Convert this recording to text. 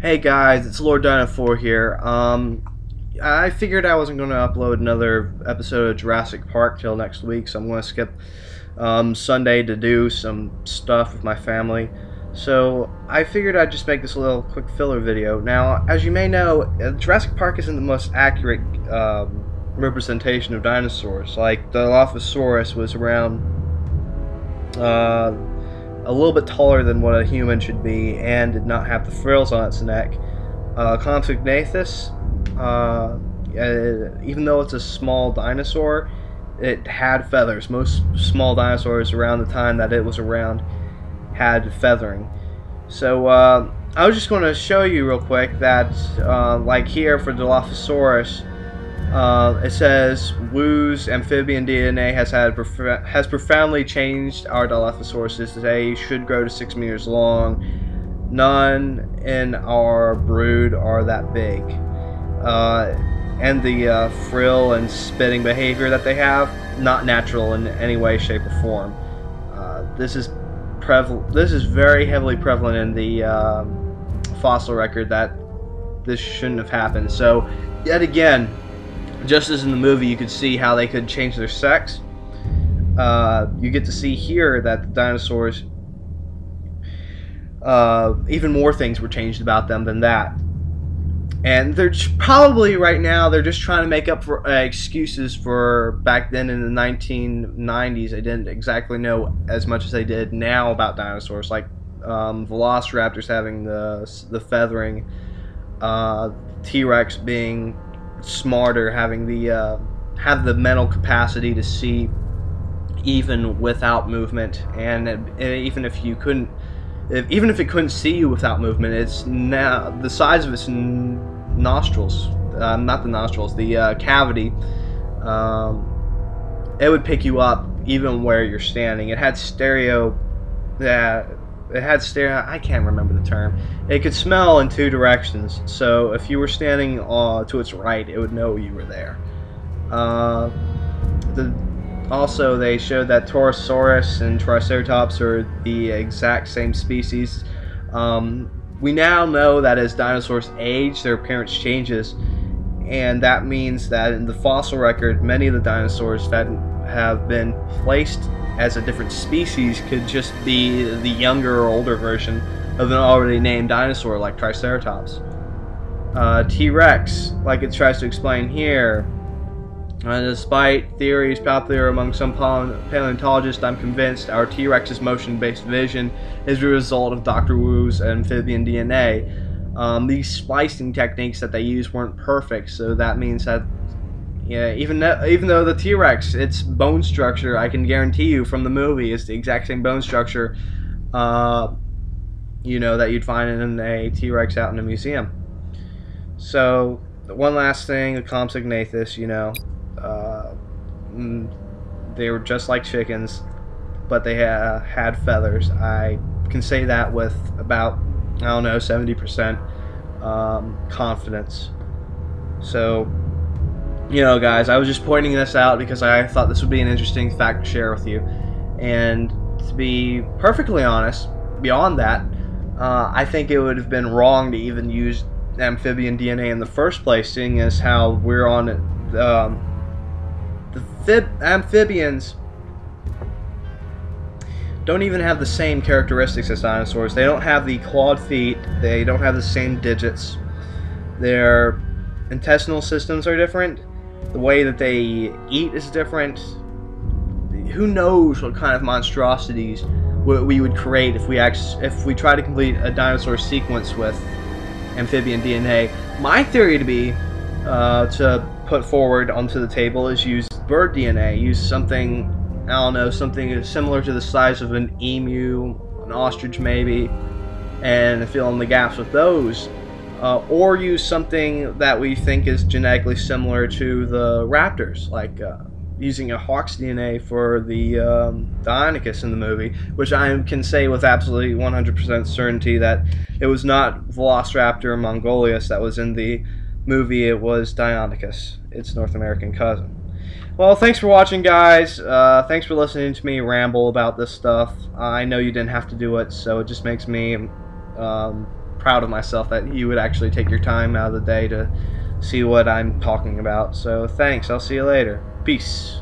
Hey guys, it's Lord Dino4 here. I figured I wasn't going to upload another episode of Jurassic Park till next week, so I'm going to skip Sunday to do some stuff with my family. So I figured I'd just make this a little quick filler video. Now, as you may know, Jurassic Park isn't the most accurate representation of dinosaurs. Like, the Dilophosaurus was around a little bit taller than what a human should be and did not have the frills on its neck. Compsognathus, even though it's a small dinosaur, it had feathers. Most small dinosaurs around the time that it was around had feathering. So I was just going to show you real quick that like here for Dilophosaurus, it says Wu's amphibian DNA has profoundly changed our Dilophosauruses. They should grow to 6 meters long. None in our brood are that big. And the frill and spitting behavior that they have, not natural in any way, shape, or form. This is very heavily prevalent in the fossil record that this shouldn't have happened. So, yet again, just as in the movie, you could see how they could change their sex. You get to see here that the dinosaurs, even more things were changed about them than that. And they're probably right now they're just trying to make up for excuses for back then in the 1990s. They didn't exactly know as much as they did now about dinosaurs, like velociraptors having the feathering, T-Rex being smarter, having have the mental capacity to see even without movement, and even if it couldn't see you without movement, it's now the size of its nostrils, not the nostrils, the cavity. It would pick you up even where you're standing. It had stereo. I can't remember the term. It could smell in 2 directions, so if you were standing to its right, it would know you were there. Also, they showed that Torosaurus and Triceratops are the exact same species. We now know that as dinosaurs age, their appearance changes, and that means that in the fossil record, many of the dinosaurs that have been placed as a different species could just be the younger or older version of an already named dinosaur like Triceratops. T-Rex, like it tries to explain here, despite theories popular among some paleontologists, I'm convinced our T-Rex's motion-based vision is a result of Dr. Wu's amphibian DNA. These splicing techniques that they used weren't perfect, so that means that even though the T-Rex, its bone structure, I can guarantee you from the movie, is the exact same bone structure, that you'd find in a T-Rex out in a museum. So, one last thing, the Compsognathus, they were just like chickens, but they had feathers. I can say that with about, 70% confidence. So, guys, I was just pointing this out because I thought this would be an interesting fact to share with you. And to be perfectly honest, beyond that, I think it would have been wrong to even use amphibian DNA in the first place, seeing as how we're on the amphibians don't even have the same characteristics as dinosaurs. They don't have the clawed feet, they don't have the same digits, their intestinal systems are different, the way that they eat is different. Who knows what kind of monstrosities we would create if we try to complete a dinosaur sequence with amphibian DNA. My theory to put forward onto the table is use bird DNA. Use something, something similar to the size of an emu, an ostrich maybe, and fill in the gaps with those. Or use something that we think is genetically similar to the raptors, like using a hawk's DNA for the Deinonychus in the movie, which I can say with absolutely 100% certainty that it was not Velociraptor mongolius that was in the movie. It was Deinonychus, its North American cousin. Well, thanks for watching, guys. Thanks for listening to me ramble about this stuff. I know you didn't have to do it, so it just makes me proud of myself that you would actually take your time out of the day to see what I'm talking about. So thanks. I'll see you later. Peace.